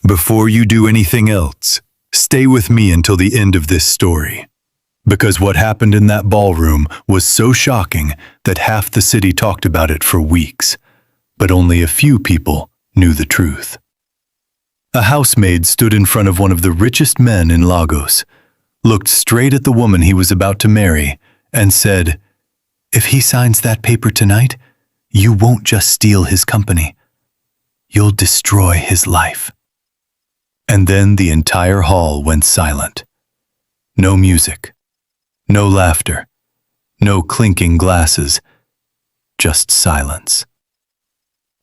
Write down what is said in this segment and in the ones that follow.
Before you do anything else, stay with me until the end of this story. Because what happened in that ballroom was so shocking that half the city talked about it for weeks, but only a few people knew the truth. A housemaid stood in front of one of the richest men in Lagos, looked straight at the woman he was about to marry, and said, "If he signs that paper tonight, you won't just steal his company. You'll destroy his life." And then the entire hall went silent. No music, no laughter, no clinking glasses, just silence.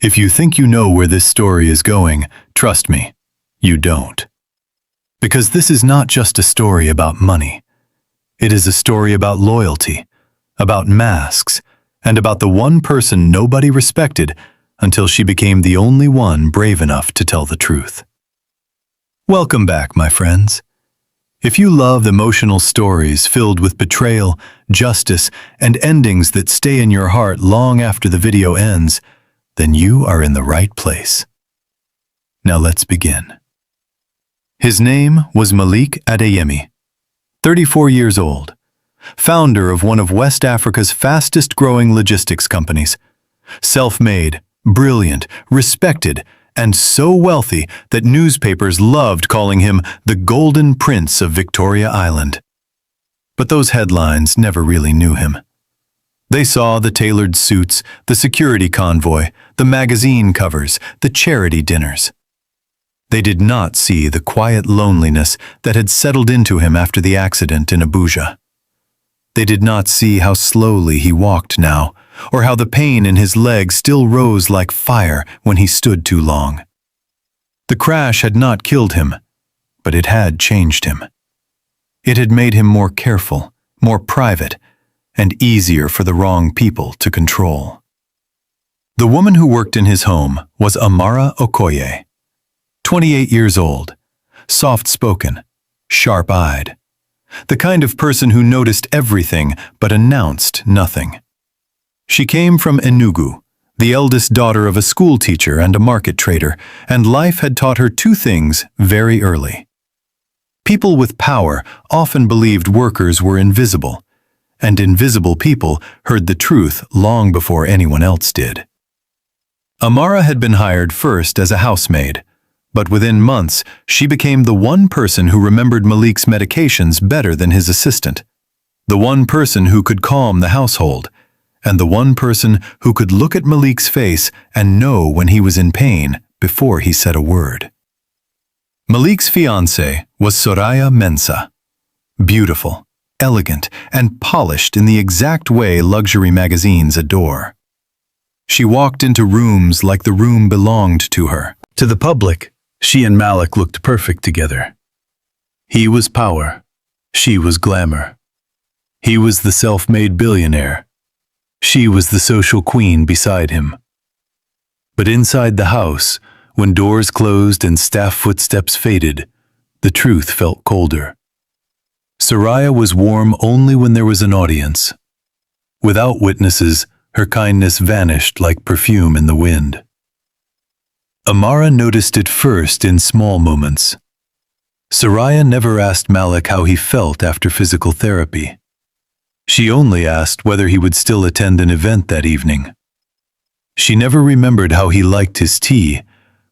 If you think you know where this story is going, trust me, you don't. Because this is not just a story about money. It is a story about loyalty, about masks, and about the one person nobody respected until she became the only one brave enough to tell the truth. Welcome back, my friends. If you love emotional stories filled with betrayal, justice, and endings that stay in your heart long after the video ends, then you are in the right place. Now let's begin. His name was Malik Adeyemi, 34 years old, founder of one of West Africa's fastest-growing logistics companies. Self-made, brilliant, respected, and so wealthy that newspapers loved calling him the Golden Prince of Victoria Island. But those headlines never really knew him. They saw the tailored suits, the security convoy, the magazine covers, the charity dinners. They did not see the quiet loneliness that had settled into him after the accident in Abuja. They did not see how slowly he walked now, or how the pain in his leg still rose like fire when he stood too long. The crash had not killed him, but it had changed him. It had made him more careful, more private, and easier for the wrong people to control. The woman who worked in his home was Amara Okoye, 28 years old, soft-spoken, sharp-eyed, the kind of person who noticed everything but announced nothing. She came from Enugu, the eldest daughter of a school teacher and a market trader, and life had taught her two things very early. People with power often believed workers were invisible, and invisible people heard the truth long before anyone else did. Amara had been hired first as a housemaid, but within months she became the one person who remembered Malik's medications better than his assistant, the one person who could calm the household, and the one person who could look at Malik's face and know when he was in pain before he said a word. Malik's fiancée was Soraya Mensah, beautiful, elegant, and polished in the exact way luxury magazines adore. She walked into rooms like the room belonged to her. To the public, she and Malik looked perfect together. He was power. She was glamour. He was the self-made billionaire. She was the social queen beside him. But inside the house, when doors closed and staff footsteps faded, the truth felt colder. Soraya was warm only when there was an audience. Without witnesses, her kindness vanished like perfume in the wind. Amara noticed it first in small moments. Soraya never asked Malik how he felt after physical therapy. She only asked whether he would still attend an event that evening. She never remembered how he liked his tea,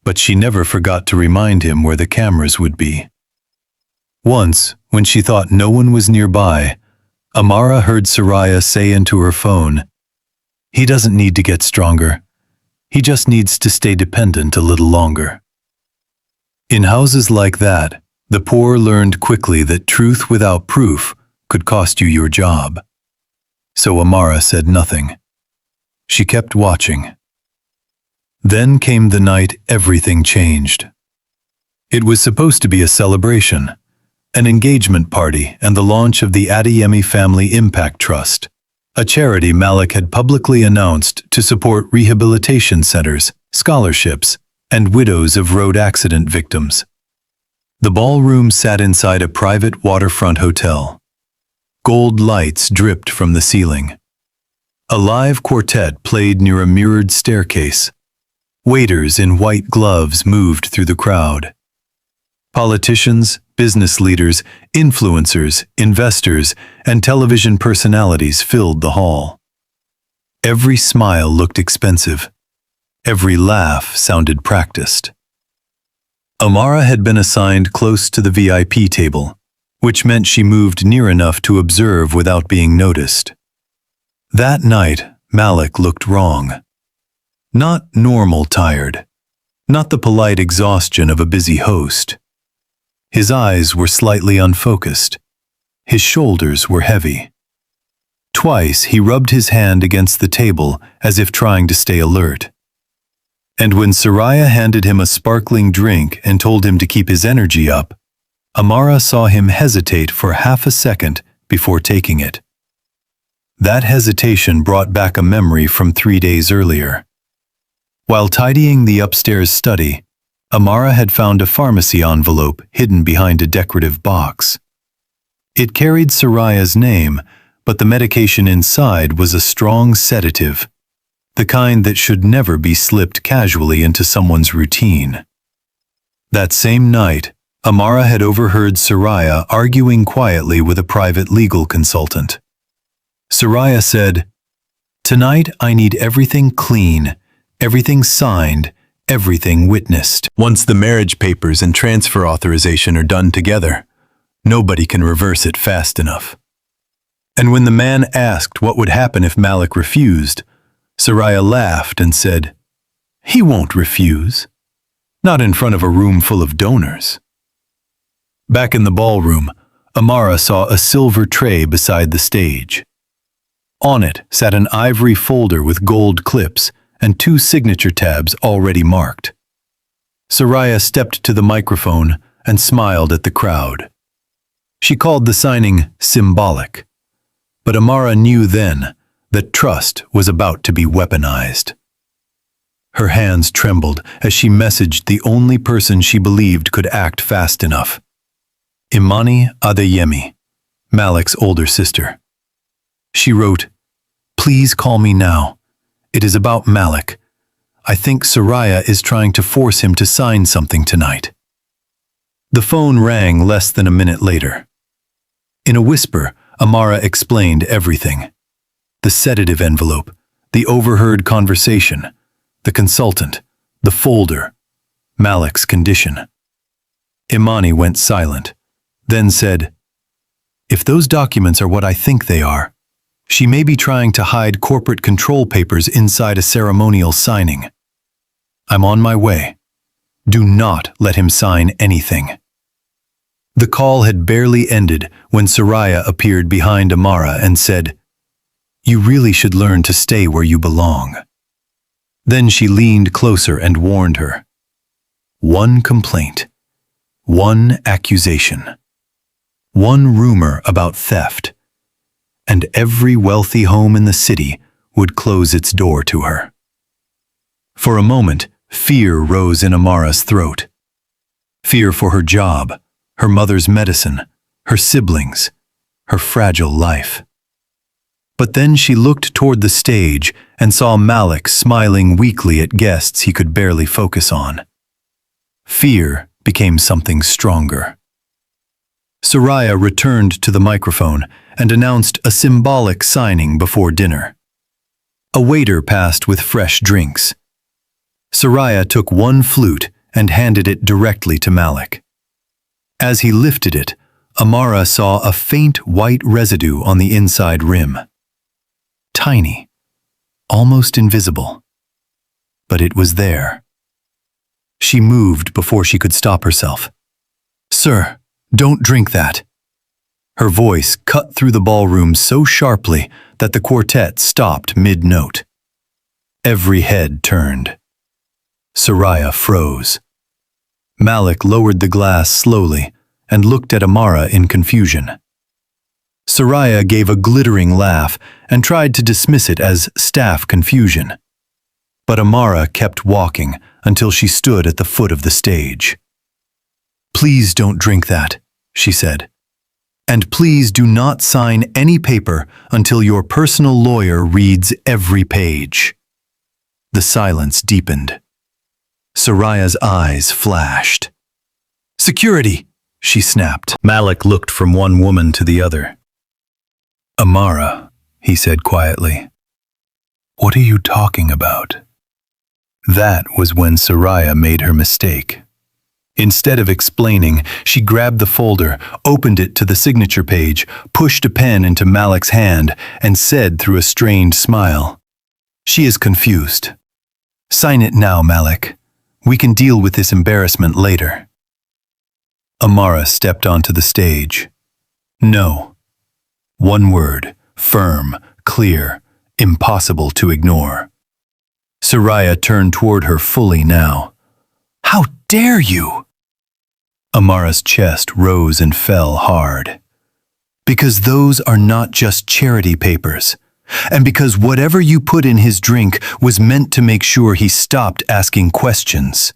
but she never forgot to remind him where the cameras would be. Once, when she thought no one was nearby, Amara heard Soraya say into her phone, "He doesn't need to get stronger. He just needs to stay dependent a little longer." In houses like that, the poor learned quickly that truth without proof could cost you your job. So Amara said nothing. She kept watching. Then came the night everything changed. It was supposed to be a celebration, an engagement party, and the launch of the Adeyemi Family Impact Trust, a charity Malik had publicly announced to support rehabilitation centers, scholarships, and widows of road accident victims. The ballroom sat inside a private waterfront hotel. Gold lights dripped from the ceiling. A live quartet played near a mirrored staircase. Waiters in white gloves moved through the crowd. Politicians, business leaders, influencers, investors, and television personalities filled the hall. Every smile looked expensive. Every laugh sounded practiced. Amara had been assigned close to the VIP table, which meant she moved near enough to observe without being noticed. That night, Malik looked wrong. Not normal tired. Not the polite exhaustion of a busy host. His eyes were slightly unfocused. His shoulders were heavy. Twice he rubbed his hand against the table as if trying to stay alert. And when Soraya handed him a sparkling drink and told him to keep his energy up, Amara saw him hesitate for half a second before taking it. That hesitation brought back a memory from 3 days earlier. While tidying the upstairs study, Amara had found a pharmacy envelope hidden behind a decorative box. It carried Soraya's name, but the medication inside was a strong sedative, the kind that should never be slipped casually into someone's routine. That same night, Amara had overheard Soraya arguing quietly with a private legal consultant. Soraya said, "Tonight I need everything clean, everything signed, everything witnessed. Once the marriage papers and transfer authorization are done together, nobody can reverse it fast enough." And when the man asked what would happen if Malik refused, Soraya laughed and said, "He won't refuse. Not in front of a room full of donors." Back in the ballroom, Amara saw a silver tray beside the stage. On it sat an ivory folder with gold clips and 2 signature tabs already marked. Soraya stepped to the microphone and smiled at the crowd. She called the signing symbolic, but Amara knew then that trust was about to be weaponized. Her hands trembled as she messaged the only person she believed could act fast enough. Imani Adeyemi, Malik's older sister. She wrote, "Please call me now. It is about Malik. I think Soraya is trying to force him to sign something tonight." The phone rang less than a minute later. In a whisper, Amara explained everything. The sedative envelope, the overheard conversation, the consultant, the folder, Malik's condition. Imani went silent, then said, "If those documents are what I think they are, she may be trying to hide corporate control papers inside a ceremonial signing. I'm on my way. Do not let him sign anything." The call had barely ended when Soraya appeared behind Amara and said, "You really should learn to stay where you belong." Then she leaned closer and warned her. One complaint, one accusation, one rumor about theft, and every wealthy home in the city would close its door to her. For a moment, fear rose in Amara's throat. Fear for her job, her mother's medicine, her siblings, her fragile life. But then she looked toward the stage and saw Malik smiling weakly at guests he could barely focus on. Fear became something stronger. Soraya returned to the microphone and announced a symbolic signing before dinner. A waiter passed with fresh drinks. Soraya took one flute and handed it directly to Malik. As he lifted it, Amara saw a faint white residue on the inside rim. Tiny, almost invisible. But it was there. She moved before she could stop herself. "Sir, don't drink that." Her voice cut through the ballroom so sharply that the quartet stopped mid-note. Every head turned. Soraya froze. Malik lowered the glass slowly and looked at Amara in confusion. Soraya gave a glittering laugh and tried to dismiss it as staff confusion. But Amara kept walking until she stood at the foot of the stage. "Please don't drink that," she said. "And please do not sign any paper until your personal lawyer reads every page." The silence deepened. Soraya's eyes flashed. Security, she snapped. Malik looked from one woman to the other. Amara, he said quietly. What are you talking about? That was when Soraya made her mistake. Instead of explaining, she grabbed the folder, opened it to the signature page, pushed a pen into Malik's hand, and said through a strained smile, She is confused. Sign it now, Malik. We can deal with this embarrassment later. Amara stepped onto the stage. No. One word, firm, clear, impossible to ignore. Soraya turned toward her fully now. How dare you? Amara's chest rose and fell hard. Because those are not just charity papers, and because whatever you put in his drink was meant to make sure he stopped asking questions.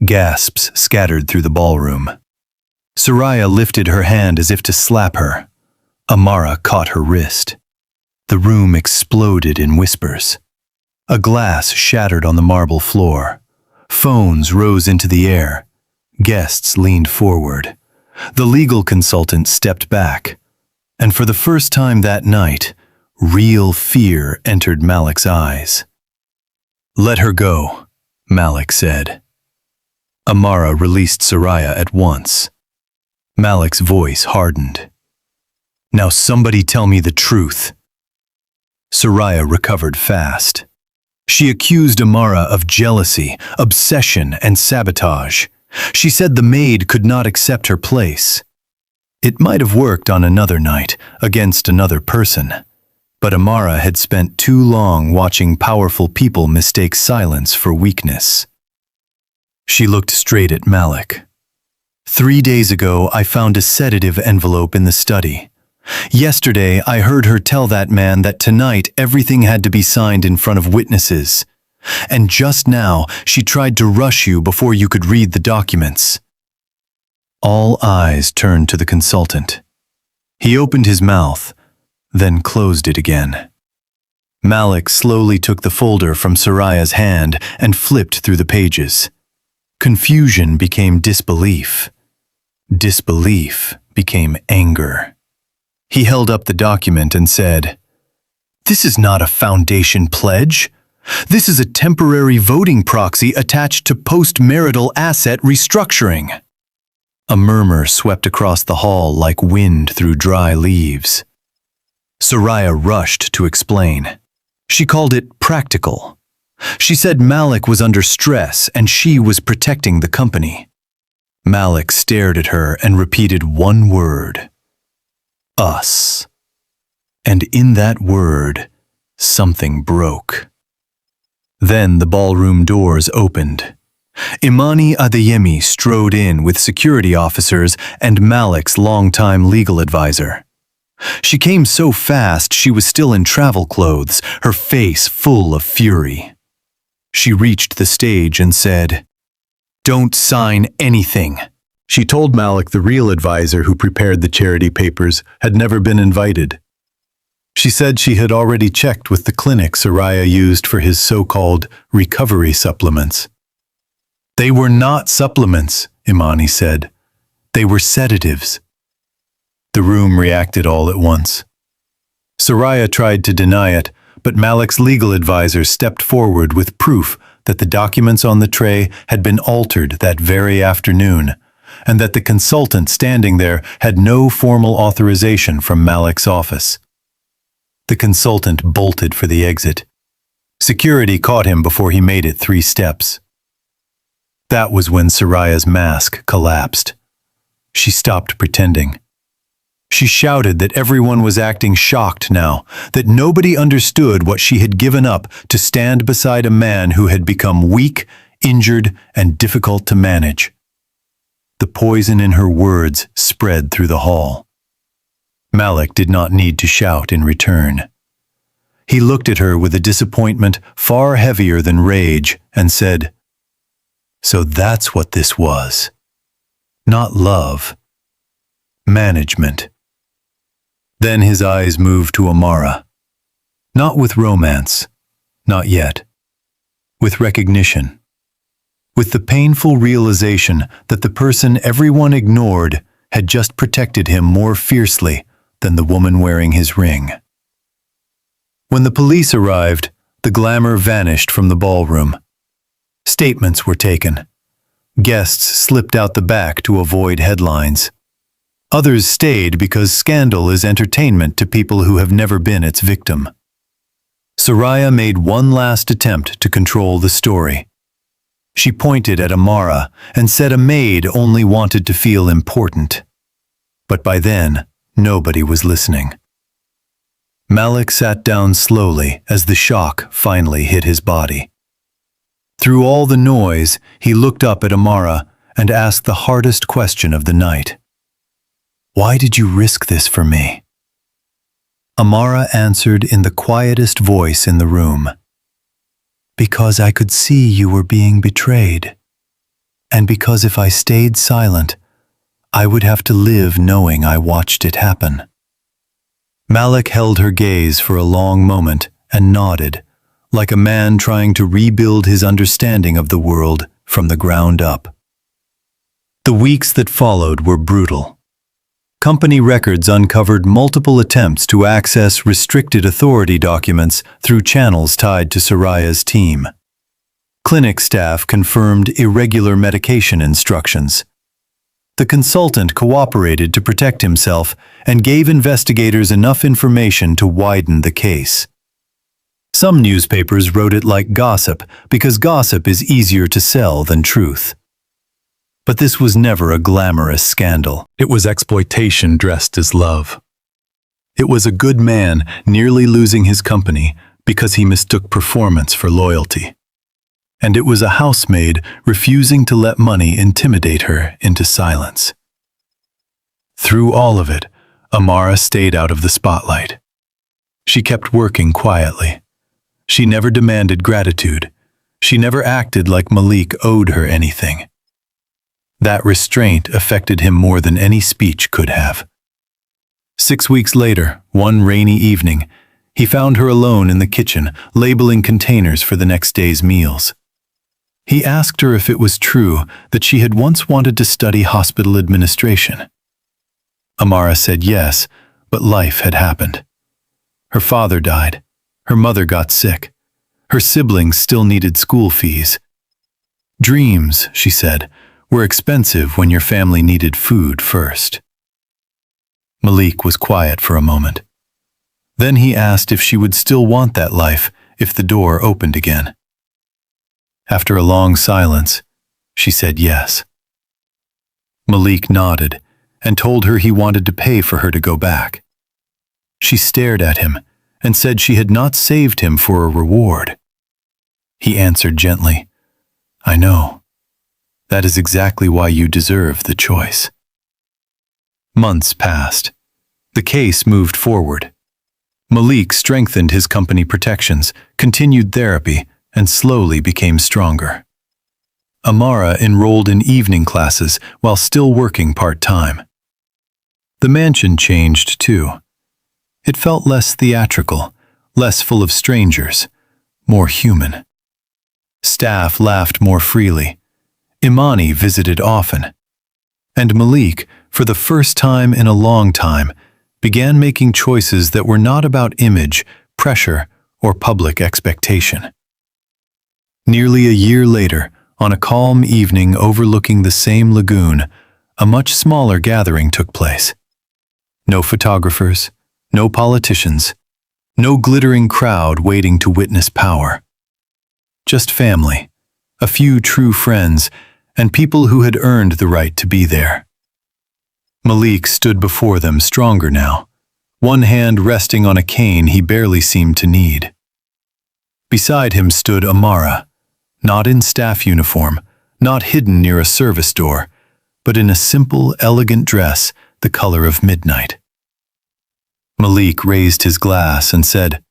Gasps scattered through the ballroom. Soraya lifted her hand as if to slap her. Amara caught her wrist. The room exploded in whispers. A glass shattered on the marble floor. Phones rose into the air. Guests leaned forward. The legal consultant stepped back. And for the first time that night, real fear entered Malik's eyes. Let her go, Malik said. Amara released Soraya at once. Malik's voice hardened. Now somebody tell me the truth. Soraya recovered fast. She accused Amara of jealousy, obsession, and sabotage. She said the maid could not accept her place. It might have worked on another night, against another person. But Amara had spent too long watching powerful people mistake silence for weakness. She looked straight at Malik. 3 days ago, I found a sedative envelope in the study. Yesterday, I heard her tell that man that tonight everything had to be signed in front of witnesses. And just now, she tried to rush you before you could read the documents. All eyes turned to the consultant. He opened his mouth, then closed it again. Malik slowly took the folder from Soraya's hand and flipped through the pages. Confusion became disbelief. Disbelief became anger. He held up the document and said, This is not a foundation pledge. This is a temporary voting proxy attached to post-marital asset restructuring. A murmur swept across the hall like wind through dry leaves. Soraya rushed to explain. She called it practical. She said Malik was under stress and she was protecting the company. Malik stared at her and repeated one word. Us. And in that word, something broke. Then the ballroom doors opened. Imani Adeyemi strode in with security officers and Malik's longtime legal advisor. She came so fast she was still in travel clothes, her face full of fury. She reached the stage and said, Don't sign anything. She told Malik the real advisor who prepared the charity papers had never been invited. She said she had already checked with the clinic Soraya used for his so-called recovery supplements. They were not supplements, Imani said. They were sedatives. The room reacted all at once. Soraya tried to deny it, but Malik's legal advisor stepped forward with proof that the documents on the tray had been altered that very afternoon, and that the consultant standing there had no formal authorization from Malik's office. The consultant bolted for the exit. Security caught him before he made it 3 steps. That was when Soraya's mask collapsed. She stopped pretending. She shouted that everyone was acting shocked now, that nobody understood what she had given up to stand beside a man who had become weak, injured, and difficult to manage. The poison in her words spread through the hall. Malik did not need to shout in return. He looked at her with a disappointment far heavier than rage and said, So that's what this was. Not love. Management. Then his eyes moved to Amara. Not with romance. Not yet. With recognition. with the painful realization that the person everyone ignored had just protected him more fiercely than the woman wearing his ring. When the police arrived, the glamour vanished from the ballroom. Statements were taken. Guests slipped out the back to avoid headlines. Others stayed because scandal is entertainment to people who have never been its victim. Soraya made one last attempt to control the story. She pointed at Amara and said a maid only wanted to feel important. But by then, nobody was listening. Malik sat down slowly as the shock finally hit his body. Through all the noise, he looked up at Amara and asked the hardest question of the night. "Why did you risk this for me?" Amara answered in the quietest voice in the room. "Because I could see you were being betrayed. And because if I stayed silent, I would have to live knowing I watched it happen." Malik held her gaze for a long moment and nodded, like a man trying to rebuild his understanding of the world from the ground up. The weeks that followed were brutal. Company records uncovered multiple attempts to access restricted authority documents through channels tied to Soraya's team. Clinic staff confirmed irregular medication instructions. The consultant cooperated to protect himself and gave investigators enough information to widen the case. Some newspapers wrote it like gossip because gossip is easier to sell than truth. But this was never a glamorous scandal. It was exploitation dressed as love. It was a good man nearly losing his company because he mistook performance for loyalty. And it was a housemaid refusing to let money intimidate her into silence. Through all of it, Amara stayed out of the spotlight. She kept working quietly. She never demanded gratitude. She never acted like Malik owed her anything. That restraint affected him more than any speech could have. 6 weeks later, one rainy evening, he found her alone in the kitchen, labeling containers for the next day's meals. He asked her if it was true that she had once wanted to study hospital administration. Amara said yes, but life had happened. Her father died. Her mother got sick. Her siblings still needed school fees. Dreams, she said, were expensive when your family needed food first. Malik was quiet for a moment. Then he asked if she would still want that life if the door opened again. After a long silence, she said yes. Malik nodded and told her he wanted to pay for her to go back. She stared at him and said she had not saved him for a reward. He answered gently, "I know. That is exactly why you deserve the choice." Months passed. The case moved forward. Malik strengthened his company protections, continued therapy, and slowly became stronger. Amara enrolled in evening classes while still working part-time. The mansion changed too. It felt less theatrical, less full of strangers, more human. Staff laughed more freely. Imani visited often. And Malik, for the first time in a long time, began making choices that were not about image, pressure, or public expectation. Nearly a year later, on a calm evening overlooking the same lagoon, a much smaller gathering took place. No photographers, no politicians, no glittering crowd waiting to witness power. Just family, a few true friends, and people who had earned the right to be there. Malik stood before them stronger now, one hand resting on a cane he barely seemed to need. Beside him stood Amara, not in staff uniform, not hidden near a service door, but in a simple, elegant dress the color of midnight. Malik raised his glass and said,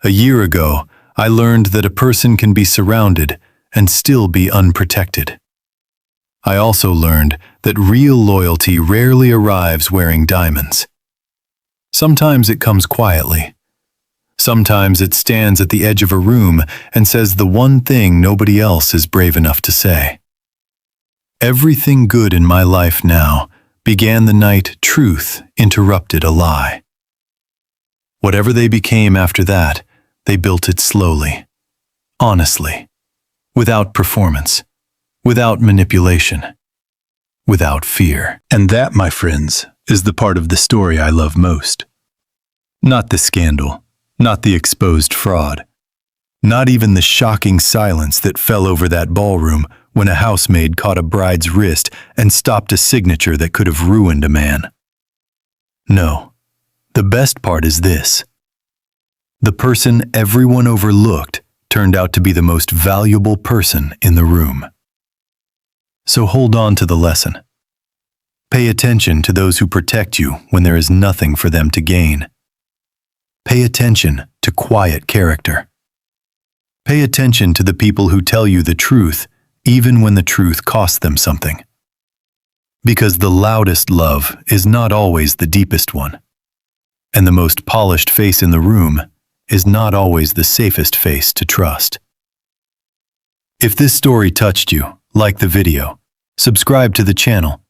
"A year ago, I learned that a person can be surrounded and still be unprotected. I also learned that real loyalty rarely arrives wearing diamonds. Sometimes it comes quietly. Sometimes it stands at the edge of a room and says the one thing nobody else is brave enough to say. Everything good in my life now began the night truth interrupted a lie. Whatever they became after that, they built it slowly, honestly, without performance, without manipulation, without fear. And that, my friends, is the part of the story I love most. Not the scandal, not the exposed fraud, not even the shocking silence that fell over that ballroom when a housemaid caught a bride's wrist and stopped a signature that could have ruined a man. No, the best part is this. The person everyone overlooked turned out to be the most valuable person in the room. So hold on to the lesson. Pay attention to those who protect you when there is nothing for them to gain. Pay attention to quiet character. Pay attention to the people who tell you the truth even when the truth costs them something. Because the loudest love is not always the deepest one, and the most polished face in the room is not always the safest face to trust. If this story touched you, like the video, subscribe to the channel,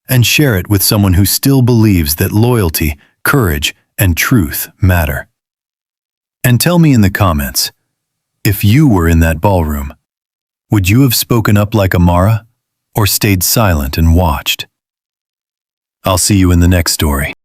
and share it with someone who still believes that loyalty, courage, and truth matter. And tell me in the comments, if you were in that ballroom, would you have spoken up like Amara, or stayed silent and watched? I'll see you in the next story.